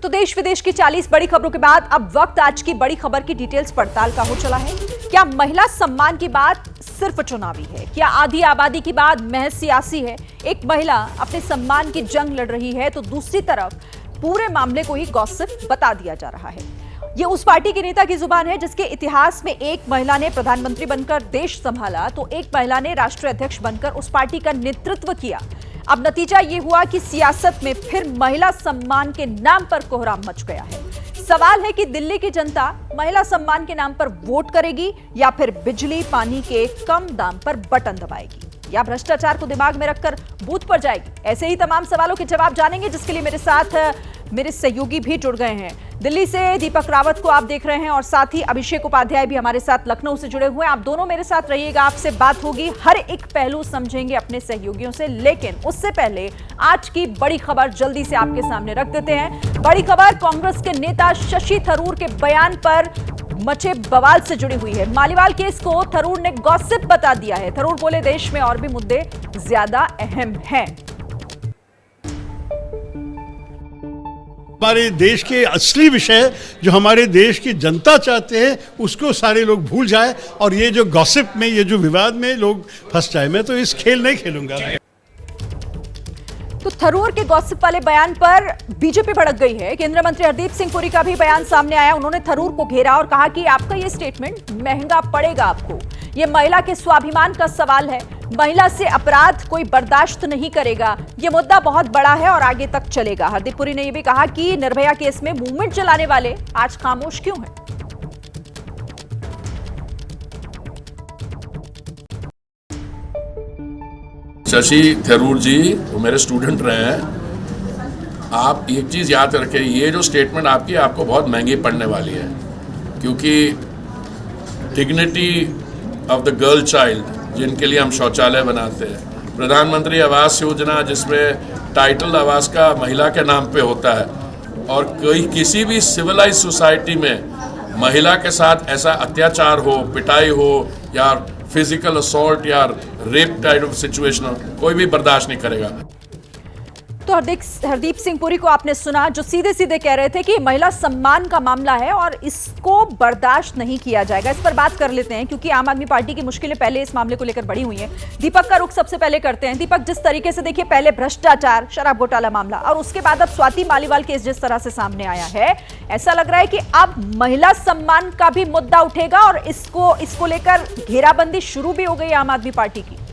तो देश विदेश की 40 बड़ी खबरों के बाद अब वक्त आज की बड़ी खबर की डिटेल्स पड़ताल का हो चला है। क्या महिला सम्मान की बात सिर्फ चुनावी है? क्या आधी आबादी की बात महज सियासी है? एक महिला अपने सम्मान की जंग लड़ रही है तो दूसरी तरफ पूरे मामले को ही गॉसिप बता दिया जा रहा है। ये उस पार्टी के नेता की जुबान है जिसके इतिहास में एक महिला ने प्रधानमंत्री बनकर देश संभाला तो एक महिला ने राष्ट्रीय अध्यक्ष बनकर उस पार्टी का नेतृत्व किया। अब नतीजा ये हुआ कि सियासत में फिर महिला सम्मान के नाम पर कोहराम मच गया है। सवाल है कि दिल्ली की जनता महिला सम्मान के नाम पर वोट करेगी या फिर बिजली पानी के कम दाम पर बटन दबाएगी या भ्रष्टाचार को दिमाग में रखकर बूथ पर जाएगी। ऐसे ही तमाम सवालों के जवाब जानेंगे, जिसके लिए मेरे साथ मेरे सहयोगी भी जुड़ गए हैं। दिल्ली से दीपक रावत को आप देख रहे हैं और साथ ही अभिषेक उपाध्याय भी हमारे साथ लखनऊ से जुड़े हुए हैं। आप दोनों मेरे साथ रहिएगा, आपसे बात होगी, हर एक पहलू समझेंगे अपने सहयोगियों से। लेकिन उससे पहले आज की बड़ी खबर जल्दी से आपके सामने रख देते हैं। बड़ी खबर कांग्रेस के नेता शशि थरूर के बयान पर मचे बवाल से जुड़ी हुई है। मालीवाल केस को थरूर ने गॉसिप बता दिया है। थरूर बोले देश में और भी मुद्दे ज्यादा अहम हैं। हमारे देश के असली विषय जो हमारे देश की जनता चाहते हैं उसको सारे लोग भूल जाए और ये जो गॉसिप में, ये जो विवाद में लोग फंस जाए। मैं तो इस खेल नहीं खेलूंगा। तो थरूर के गॉसिप वाले बयान पर बीजेपी भड़क गई है। केंद्रीय मंत्री हरदीप सिंह पुरी का भी बयान सामने आया। उन्होंने थरूर को घेरा और कहा कि आपका यह स्टेटमेंट महंगा पड़ेगा आपको। यह महिला के स्वाभिमान का सवाल है। महिला से अपराध कोई बर्दाश्त नहीं करेगा। यह मुद्दा बहुत बड़ा है और आगे तक चलेगा। हरदीप पुरी ने यह भी कहा कि निर्भया केस में मूवमेंट चलाने वाले आज खामोश क्यों हैं। शशि थरूर जी वो मेरे स्टूडेंट रहे हैं। आप एक चीज़ याद रखें, ये जो स्टेटमेंट आपकी आपको बहुत महंगी पड़ने वाली है, क्योंकि dignity of the girl child जिनके लिए हम शौचालय बनाते हैं, प्रधानमंत्री आवास योजना जिसमें टाइटल आवास का महिला के नाम पे होता है, और कोई किसी भी सिविलाइज सोसाइटी में महिला के साथ ऐसा अत्याचार हो, पिटाई हो या फिजिकल असॉल्ट या रेप टाइप ऑफ सिचुएशन हो, कोई भी बर्दाश्त नहीं करेगा। तो हरदीप सिंह पुरी को आपने सुना, जो सीधे सीधे कह रहे थे कि महिला सम्मान का मामला है और इसको बर्दाश्त नहीं किया जाएगा। इस पर बात कर लेते हैं क्योंकि आम आदमी पार्टी की मुश्किलें पहले इस मामले को लेकर बढ़ी हुई हैं। दीपक का रुख सबसे पहले करते हैं। दीपक, जिस तरीके से देखिए, पहले भ्रष्टाचार, शराब घोटाला मामला और उसके बाद अब स्वाति मालीवाल केस जिस तरह से सामने आया है, ऐसा लग रहा है कि अब महिला सम्मान का भी मुद्दा उठेगा और इसको लेकर घेराबंदी शुरू भी हो गई आम आदमी पार्टी की।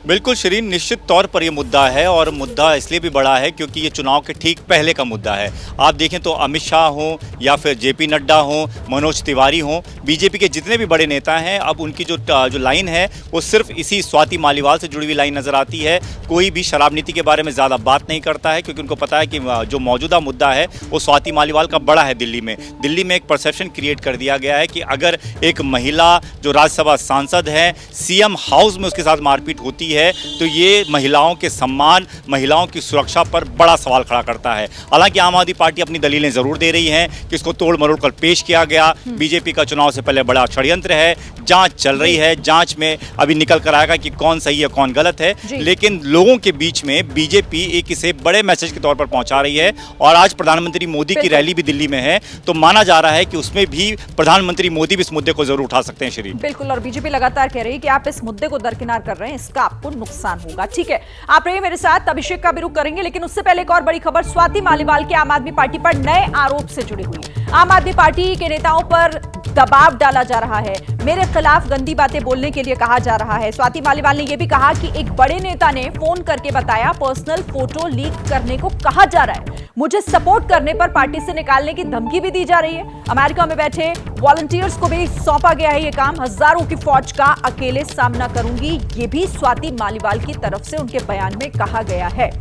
बिल्कुल शिरीन, निश्चित तौर पर यह मुद्दा है और मुद्दा इसलिए भी बड़ा है क्योंकि ये चुनाव के ठीक पहले का मुद्दा है। आप देखें तो अमित शाह हों या फिर जेपी नड्डा हों, मनोज तिवारी हों, बीजेपी के जितने भी बड़े नेता हैं, अब उनकी जो लाइन है वो सिर्फ इसी स्वाति मालीवाल से जुड़ी हुई लाइन नज़र आती है। कोई भी शराब नीति के बारे में ज़्यादा बात नहीं करता है क्योंकि उनको पता है कि जो मौजूदा मुद्दा है वो स्वाति मालीवाल का बड़ा है। दिल्ली में एक परसेप्शन क्रिएट कर दिया गया है कि अगर एक महिला जो राज्यसभा सांसद है, सीएम हाउस में उसके साथ मारपीट होती है तो ये महिलाओं के सम्मान, महिलाओं की सुरक्षा पर बड़ा सवाल खड़ा करता है। हालांकि आम आदमी पार्टी अपनी दलीलें जरूर दे रही है कि इसको तोड़ मरोड़ कर पेश किया गया। बीजेपी का चुनाव से पहले बड़ा षड्यंत्र है, जांच चल रही है, जांच में अभी निकल कर आएगा कि कौन सही है कौन गलत है। लेकिन लोगों के बीच में बीजेपी एक इसे बड़े मैसेज के तौर पर पहुंचा रही है और आज प्रधानमंत्री मोदी की रैली भी दिल्ली में है, तो माना जा रहा है कि उसमें भी प्रधानमंत्री मोदी भी इस मुद्दे को जरूर उठा सकते हैं। श्री बिल्कुल, और बीजेपी लगातार कह रही है कि आप इस मुद्दे को दरकिनार कर रहे हैं, इसका आपको नुकसान होगा। ठीक है, आप रहिए मेरे साथ, अभिषेक का भी रुख करेंगे, लेकिन उससे पहले एक और बड़ी खबर स्वाति मालीवाल के आम आदमी पार्टी पर नए आरोप से जुड़ी हुई है। आम आदमी पार्टी के नेताओं पर दबाव डाला जा रहा है, मेरे खिलाफ गंदी बातें बोलने के लिए कहा जा रहा है। स्वाति मालीवाल ने यह भी कहा कि एक बड़े नेता ने फोन करके बताया पर्सनल फोटो लीक करने को कहा जा रहा है, मुझे सपोर्ट करने पर पार्टी से निकालने की धमकी भी दी जा रही है। अमेरिका में बैठे वॉलंटियर्स को भी सौंपा गया है यह काम, हजारों की फौज का अकेले सामना करूंगी, यह भी स्वाति मालीवाल की तरफ से उनके बयान में कहा गया है।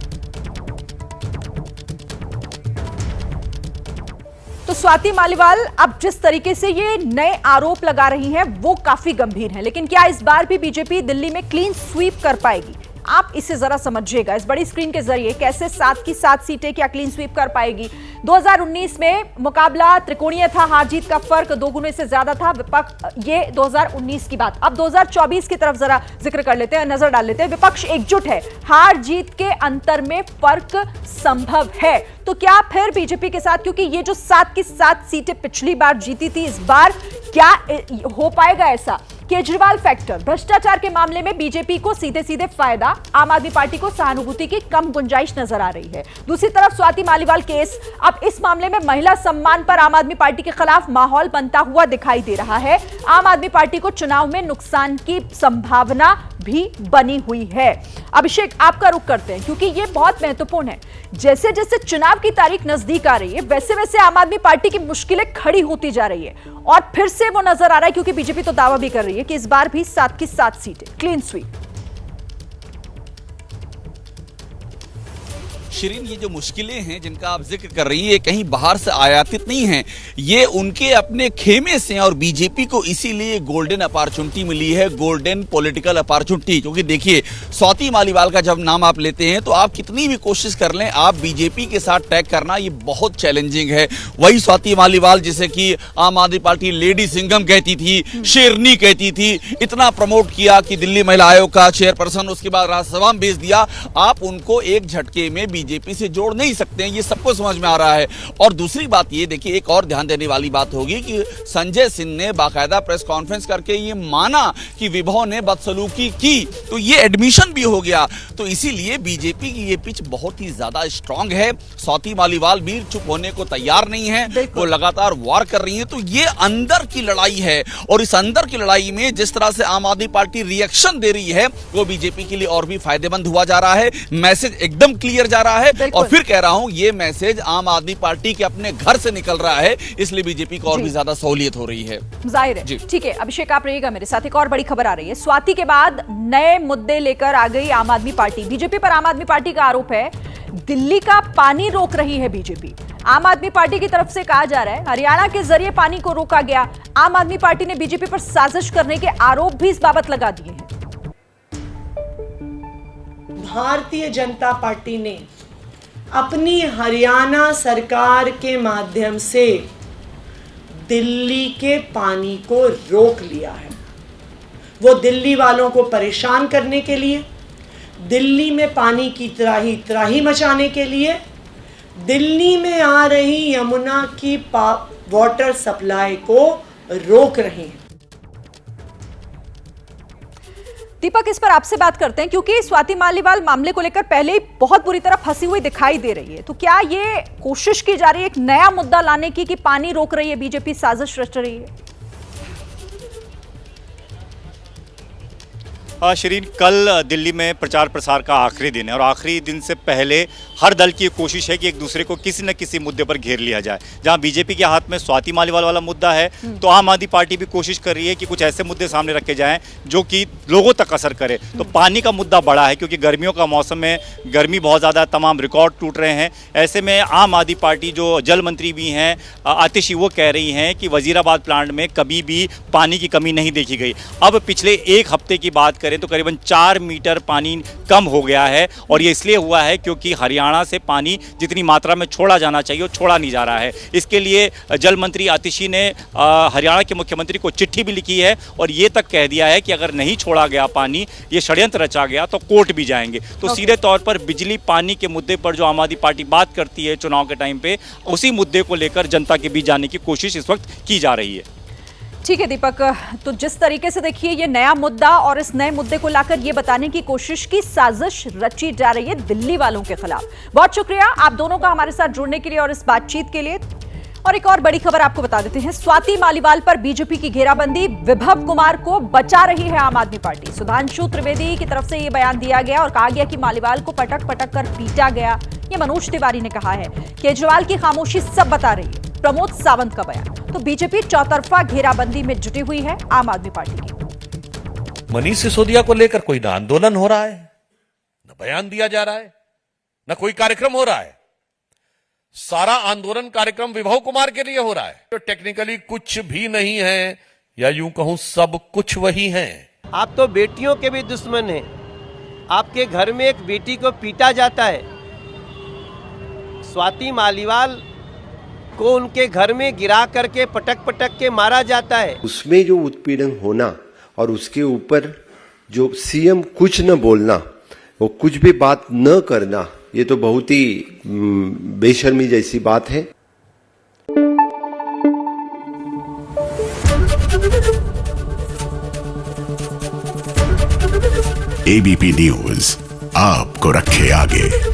तो स्वाति मालीवाल अब जिस तरीके से ये नए आरोप लगा रही हैं वो काफी गंभीर हैं, लेकिन क्या इस बार भी बीजेपी दिल्ली में क्लीन स्वीप कर पाएगी? आप इसे जरा समझिएगा इस बड़ी स्क्रीन के जरिए कैसे 7 की 7 सीटें क्या क्लीन स्वीप कर पाएगी। 2019 में मुकाबला त्रिकोणीय था, हार जीत का फर्क 2 गुने से ज्यादा था। विपक्ष, ये 2019 की बात। अब 2024 की तरफ जरा जिक्र कर लेते हैं, नजर डाल लेते हैं। विपक्ष एकजुट है, हार जीत के अंतर में फर्क संभव है। तो क्या फिर बीजेपी के साथ, क्योंकि ये जो 7 की 7 सीटें पिछली बार जीती थी, इस बार क्या हो पाएगा ऐसा? केजरीवाल फैक्टर, भ्रष्टाचार के मामले में बीजेपी को सीधे सीधे फायदा, आम आदमी पार्टी को सहानुभूति की कम गुंजाइश नजर आ रही है। दूसरी तरफ स्वाति मालीवाल केस, अब इस मामले में महिला सम्मान पर आम आदमी पार्टी के खिलाफ माहौल बनता हुआ दिखाई दे रहा है। आम आदमी पार्टी को चुनाव में नुकसान की संभावना भी बनी हुई है। अभिषेक, आपका रुख करते हैं क्योंकि यह बहुत महत्वपूर्ण है। जैसे जैसे चुनाव की तारीख नजदीक आ रही है, वैसे वैसे आम आदमी पार्टी की मुश्किलें खड़ी होती जा रही है और फिर से वो नजर आ रहा है, क्योंकि बीजेपी तो दावा भी कर रही है कि इस बार भी 7 की 7 सीटें क्लीन स्वीप। शिरीन, ये जो मुश्किलें हैं जिनका आप जिक्र कर रही है, कहीं बाहर से आयातित नहीं हैं, ये उनके अपने खेमे से हैं। और बीजेपी को इसीलिए गोल्डन अपॉर्चुनिटी मिली है, गोल्डन पॉलिटिकल अपॉर्चुनिटी। क्योंकि देखिए, स्वाति मालीवाल का जब नाम आप लेते हैं तो आप कितनी भी कोशिश कर लें, आप बीजेपी के साथ टैग करना ये बहुत चैलेंजिंग है। वही स्वाति मालीवाल जिसे कि आम आदमी पार्टी लेडी सिंघम कहती थी, शेरनी कहती थी, इतना प्रमोट किया कि दिल्ली महिला आयोग का चेयरपर्सन, उसके बाद राज्यसभा में भेज दिया। आप उनको एक झटके में बीजेपी से जोड़ नहीं सकते हैं, ये सबको समझ में आ रहा है। और दूसरी बात ये देखिए, एक और ध्यान देने वाली बात होगी कि संजय सिंह ने बाकायदा प्रेस कॉन्फ्रेंस करके ये माना कि विभव ने बदसलूकी की, तो ये एडमिशन भी हो गया। तो इसीलिए बीजेपी की ये पिच बहुत ही ज्यादा स्ट्रांग है। स्वाति मालीवाल भी चुप होने को तैयार नहीं है, वो लगातार वार कर रही है। तो ये अंदर की लड़ाई है और इस अंदर की लड़ाई में जिस तरह से आम आदमी पार्टी रिएक्शन दे रही है, वो बीजेपी के लिए और भी फायदेमंद हुआ जा रहा है। मैसेज एकदम क्लियर जा रहा है और फिर कह रहा हूं, ये मैसेज आम आदमी पार्टी के अपने घर से निकल रहा है, इसलिए बीजेपी को और भी ज्यादा सहूलियत हो रही है। जाहिर है। ठीक है अभिषेक, आप रहिएगा मेरे साथ। एक और बड़ी खबर आ रही है, स्वाति के बाद नए मुद्दे लेकर आ गई आम आदमी पार्टी। बीजेपी पर आम आदमी पार्टी का आरोप है दिल्ली का पानी रोक रही है बीजेपी। आम आदमी पार्टी की तरफ से कहा जा रहा है हरियाणा के जरिए पानी को रोका गया। आम आदमी पार्टी ने बीजेपी पर साजिश करने के आरोप भी इस बाबत लगा दिए हैं। भारतीय जनता पार्टी ने अपनी हरियाणा सरकार के माध्यम से दिल्ली के पानी को रोक लिया है। वो दिल्ली वालों को परेशान करने के लिए, दिल्ली में पानी की त्राही मचाने के लिए, दिल्ली में आ रही यमुना की वाटर सप्लाई को रोक रहे हैं। दीपक, इस पर आपसे बात करते हैं क्योंकि स्वाति मालीवाल मामले को लेकर पहले ही बहुत बुरी तरह फंसी हुई दिखाई दे रही है। तो क्या ये कोशिश की जा रही है एक नया मुद्दा लाने की कि पानी रोक रही है बीजेपी, साजिश रच रही है? शिरीन, कल दिल्ली में प्रचार प्रसार का आखिरी दिन है और आखिरी दिन से पहले हर दल की कोशिश है कि एक दूसरे को किसी न किसी मुद्दे पर घेर लिया जाए। जहां बीजेपी के हाथ में स्वाति मालीवाल वाला मुद्दा है, तो आम आदमी पार्टी भी कोशिश कर रही है कि कुछ ऐसे मुद्दे सामने रखे जाएं जो कि लोगों तक असर करे। तो पानी का मुद्दा बड़ा है क्योंकि गर्मियों का मौसम में गर्मी बहुत ज़्यादा, तमाम रिकॉर्ड टूट रहे हैं। ऐसे में आम आदमी पार्टी जो जल मंत्री भी हैं आतिशी, वो कह रही हैं कि वजीराबाद प्लांट में कभी भी पानी की कमी नहीं देखी गई। अब पिछले एक हफ्ते की बात करें तो करीबन 4 मीटर पानी कम हो गया है और ये इसलिए हुआ है क्योंकि हरियाणा से पानी जितनी मात्रा में छोड़ा जाना चाहिए वो छोड़ा नहीं जा रहा है। इसके लिए जल मंत्री आतिशी ने हरियाणा के मुख्यमंत्री को चिट्ठी भी लिखी है और ये तक कह दिया है कि अगर नहीं छोड़ा गया पानी, ये षड्यंत्र रचा गया, तो कोर्ट भी जाएंगे। तो सीधे तौर पर बिजली पानी के मुद्दे पर जो आम आदमी पार्टी बात करती है चुनाव के टाइम पे, उसी मुद्दे को लेकर जनता के बीच जाने की कोशिश इस वक्त की जा रही है। ठीक है दीपक, तो जिस तरीके से देखिए ये नया मुद्दा और इस नए मुद्दे को लाकर ये बताने की कोशिश की साजिश रची जा रही है दिल्ली वालों के खिलाफ। बहुत शुक्रिया आप दोनों का हमारे साथ जुड़ने के लिए और इस बातचीत के लिए। और एक और बड़ी खबर आपको बता देते हैं, स्वाति मालीवाल पर बीजेपी की घेराबंदी, विभव कुमार को बचा रही है आम आदमी पार्टी। सुधांशु त्रिवेदी की तरफ से यह बयान दिया गया और कहा गया कि मालीवाल को पटक पटक कर पीटा गया। ये मनोज तिवारी ने कहा है। केजरीवाल की खामोशी सब बता रही है, प्रमोद सावंत का बयान। तो बीजेपी चौतरफा घेराबंदी में जुटी हुई है आम आदमी पार्टी की। मनीष सिसोदिया को लेकर कोई ना आंदोलन हो रहा है, न बयान दिया जा रहा है, न कोई कार्यक्रम हो रहा है। सारा आंदोलन कार्यक्रम विभव कुमार के लिए हो रहा है, जो टेक्निकली कुछ भी नहीं है, या यूं कहूं सब कुछ वही है। आप तो बेटियों के भी दुश्मन हैं, आपके घर में एक बेटी को पीटा जाता है, स्वाति मालीवाल को उनके घर में गिरा करके पटक पटक के मारा जाता है। उसमें जो उत्पीड़न होना और उसके ऊपर जो सीएम कुछ न बोलना, वो कुछ भी बात न करना, ये तो बहुत ही बेशर्मी जैसी बात है। एबीपी न्यूज आपको रखे आगे।